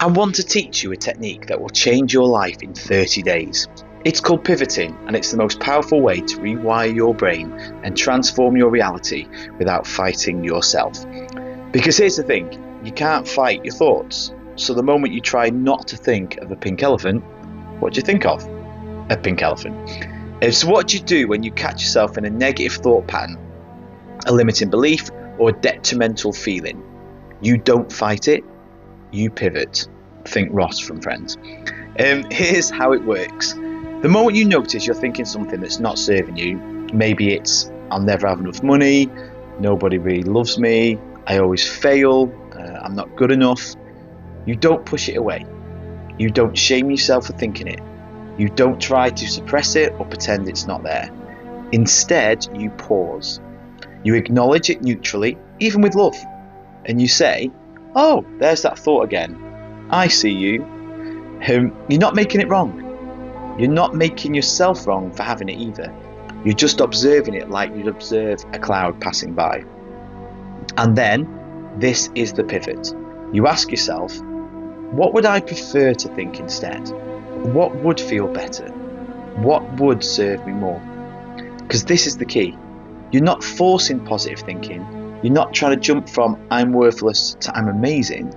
I want to teach you a technique that will change your life in 30 days. It's called pivoting, and it's the most powerful way to rewire your brain and transform your reality without fighting yourself. Because here's the thing, you can't fight your thoughts. So the moment you try not to think of a pink elephant, what do you think of? A pink elephant. So what do you do when you catch yourself in a negative thought pattern, a limiting belief, or a detrimental feeling? You don't fight it, you pivot. Think Ross from Friends. Here's how it works. The moment you notice you're thinking something that's not serving you, maybe it's, I'll never have enough money, nobody really loves me, I always fail, I'm not good enough. You don't push it away. You don't shame yourself for thinking it. You don't try to suppress it or pretend it's not there. Instead, you pause. You acknowledge it neutrally, even with love. And you say, oh, there's that thought again. I see you. You're not making it wrong. You're not making yourself wrong for having it either. You're just observing it like you'd observe a cloud passing by. And then, this is the pivot. You ask yourself, what would I prefer to think instead? What would feel better? What would serve me more? Because this is the key. You're not forcing positive thinking. You're not trying to jump from I'm worthless to I'm amazing,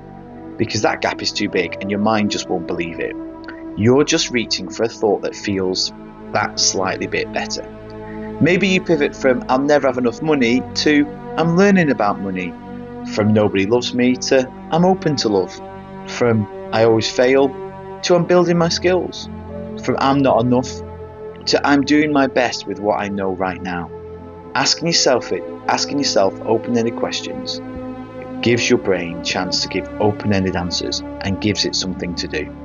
because that gap is too big and your mind just won't believe it. You're just reaching for a thought that feels that slightly bit better. Maybe you pivot from I'll never have enough money to I'm learning about money. From nobody loves me to I'm open to love. From I always fail to I'm building my skills. From I'm not enough to I'm doing my best with what I know right now. Asking yourself open-ended questions gives your brain a chance to give open-ended answers and gives it something to do.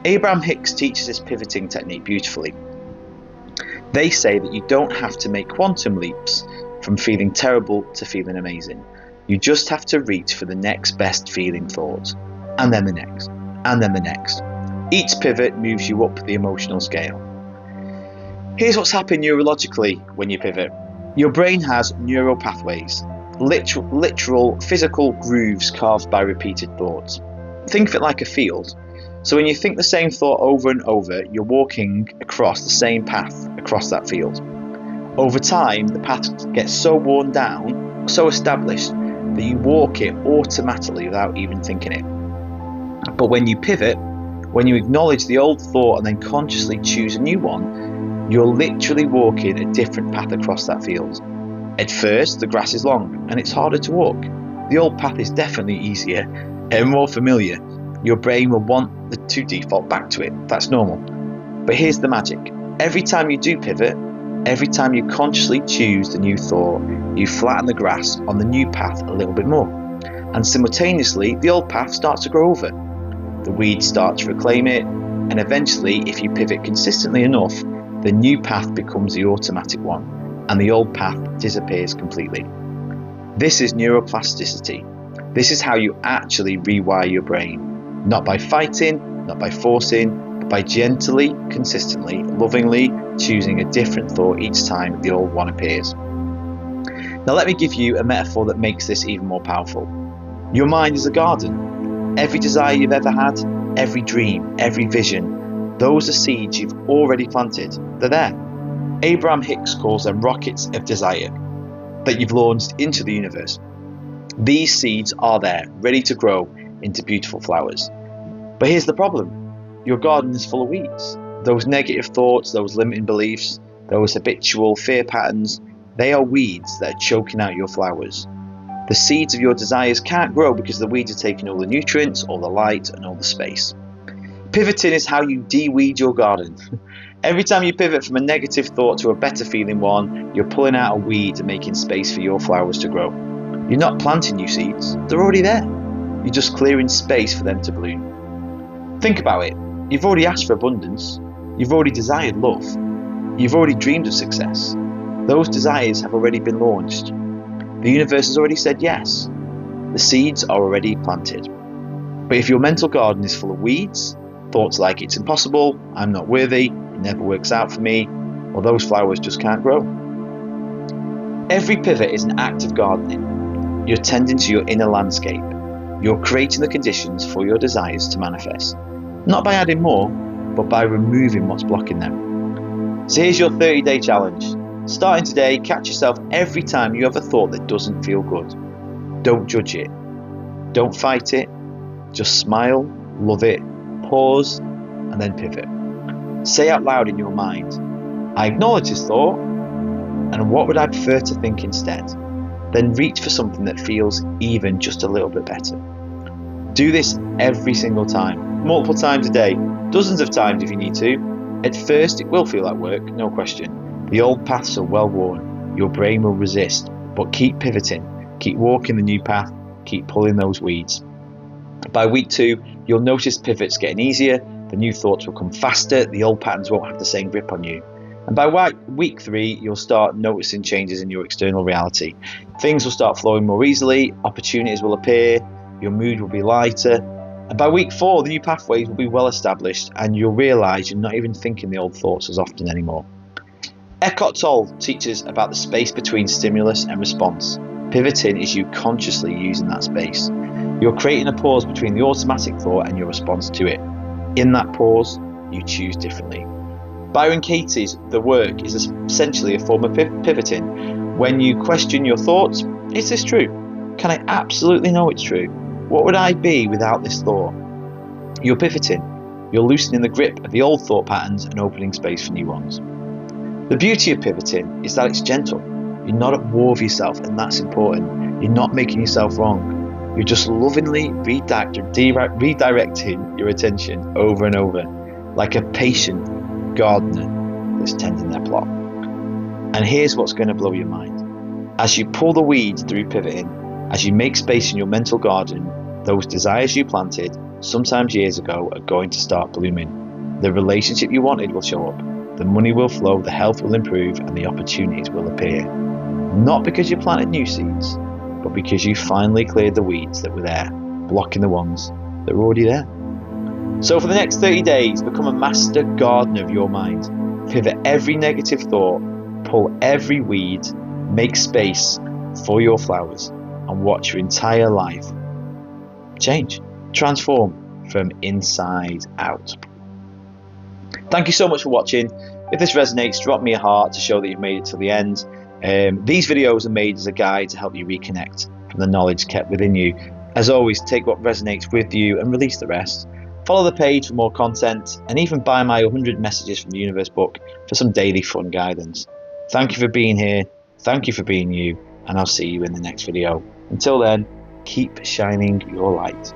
Abraham Hicks teaches this pivoting technique beautifully. They say that you don't have to make quantum leaps from feeling terrible to feeling amazing. You just have to reach for the next best feeling thought, and then the next, and then the next. Each pivot moves you up the emotional scale. Here's what's happened neurologically when you pivot. Your brain has neural pathways, literal physical grooves carved by repeated thoughts. Think of it like a field. So when you think the same thought over and over, you're walking across the same path across that field. Over time, the path gets so worn down, so established, that you walk it automatically without even thinking it. But when you pivot, when you acknowledge the old thought and then consciously choose a new one, you're literally walking a different path across that field. At first, the grass is long and it's harder to walk. The old path is definitely easier and more familiar. Your brain will want to default back to it. That's normal. But here's the magic. Every time you do pivot, every time you consciously choose the new thought, you flatten the grass on the new path a little bit more. And simultaneously, the old path starts to grow over. The weeds start to reclaim it, and eventually, if you pivot consistently enough, the new path becomes the automatic one, and the old path disappears completely. This is neuroplasticity. This is how you actually rewire your brain. Not by fighting, not by forcing, but by gently, consistently, lovingly choosing a different thought each time the old one appears. Now let me give you a metaphor that makes this even more powerful. Your mind is a garden. Every desire you've ever had, every dream, every vision, those are seeds you've already planted. They're there. Abraham Hicks calls them rockets of desire that you've launched into the universe. These seeds are there, ready to grow into beautiful flowers. But here's the problem. Your garden is full of weeds. Those negative thoughts, those limiting beliefs, those habitual fear patterns, they are weeds that are choking out your flowers. The seeds of your desires can't grow because the weeds are taking all the nutrients, all the light, and all the space. Pivoting is how you de-weed your garden. Every time you pivot from a negative thought to a better feeling one, you're pulling out a weed and making space for your flowers to grow. You're not planting new seeds, they're already there. You're just clearing space for them to bloom. Think about it. You've already asked for abundance. You've already desired love. You've already dreamed of success. Those desires have already been launched. The universe has already said yes. The seeds are already planted. But if your mental garden is full of weeds, thoughts like it's impossible, I'm not worthy, it never works out for me, well, those flowers just can't grow. Every pivot is an act of gardening. You're tending to your inner landscape. you're creating the conditions for your desires to manifest. Not by adding more, but by removing what's blocking them. So here's your 30-day challenge. Starting today, catch yourself every time you have a thought that doesn't feel good. Don't judge it. Don't fight it. Just smile, love it, pause, and then pivot. Say out loud in your mind, I acknowledge this thought, and what would I prefer to think instead? Then reach for something that feels even just a little bit better. Do this every single time, multiple times a day, dozens of times if you need to. At first, it will feel like work, no question. The old paths are well worn. Your brain will resist, but keep pivoting. Keep walking the new path. Keep pulling those weeds. By week 2, you'll notice pivots getting easier. The new thoughts will come faster. The old patterns won't have the same grip on you. And by week 3, you'll start noticing changes in your external reality. Things will start flowing more easily. Opportunities will appear. Your mood will be lighter. And by week 4, the new pathways will be well established, and you'll realise you're not even thinking the old thoughts as often anymore. Eckhart Tolle teaches about the space between stimulus and response. Pivoting is you consciously using that space. You're creating a pause between the automatic thought and your response to it. In that pause, you choose differently. Byron Katie's The Work is essentially a form of pivoting. When you question your thoughts, is this true? Can I absolutely know it's true? What would I be without this thought? You're pivoting. You're loosening the grip of the old thought patterns and opening space for new ones. The beauty of pivoting is that it's gentle. You're not at war with yourself, and that's important. You're not making yourself wrong. You're just lovingly redirecting your attention over and over, like a patient gardener that's tending their plot. And here's what's going to blow your mind. As you pull the weeds through pivoting, as you make space in your mental garden, those desires you planted, sometimes years ago, are going to start blooming. The relationship you wanted will show up. The money will flow, the health will improve, and the opportunities will appear. Not because you planted new seeds, but because you finally cleared the weeds that were there, blocking the ones that were already there. So for the next 30 days, become a master gardener of your mind. Pivot every negative thought, pull every weed, make space for your flowers, and watch your entire life change, transform from inside out. Thank you so much for watching. If this resonates, drop me a heart to show that you've made it to the end. These videos are made as a guide to help you reconnect from the knowledge kept within you. As always, take what resonates with you and release the rest. Follow the page for more content, and even buy my 100 Messages from the Universe book for some daily fun guidance. Thank you for being here. Thank you for being you, and I'll see you in the next video. Until then, keep shining your light.